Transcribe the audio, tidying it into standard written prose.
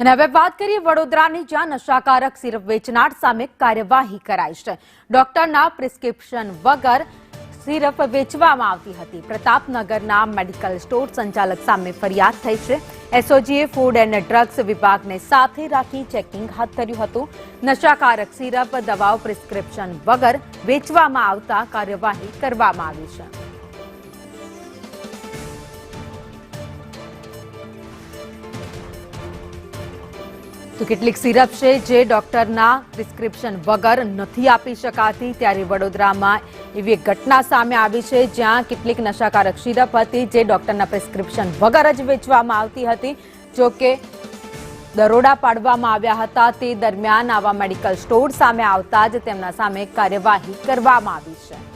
અને હવે વાત કરીએ વડોદરાની, જ્યાં નશાકારક સિરપ વેચનાર સામે કાર્યવાહી કરાઈ છે। ડોક્ટરના પ્રિસ્ક્રિપ્શન વગર સિરપ વેચવામાં આવતી હતી। પ્રતાપનગરના મેડિકલ સ્ટોર સંચાલક સામે ફરિયાદ થઈ છે। એસઓજીએ ફૂડ એન્ડ ડ્રગ્સ વિભાગને સાથે રાખી ચેકિંગ હાથ ધર્યું હતું। નશાકારક સિરપ દવાઓ પ્રિસ્ક્રિપ્શન વગર વેચવામાં આવતા કાર્યવાહી કરવામાં આવી છે। તો કેટલીક સિરપ છે જે ડોક્ટરના પ્રિસ્ક્રિપ્શન વગર નથી આપી શકાતી, ત્યારે વડોદરામાં એવી એક ઘટના સામે આવી છે જ્યાં કેટલીક નશાકારક સિરપ હતી જે ડોક્ટરના પ્રિસ્ક્રિપ્શન વગર જ વેચવામાં આવતી હતી। જો કે દરોડા પાડવામાં આવ્યા હતા, તે દરમિયાન આવા મેડિકલ સ્ટોર સામે આવતા જ તેમના સામે કાર્યવાહી કરવામાં આવી છે।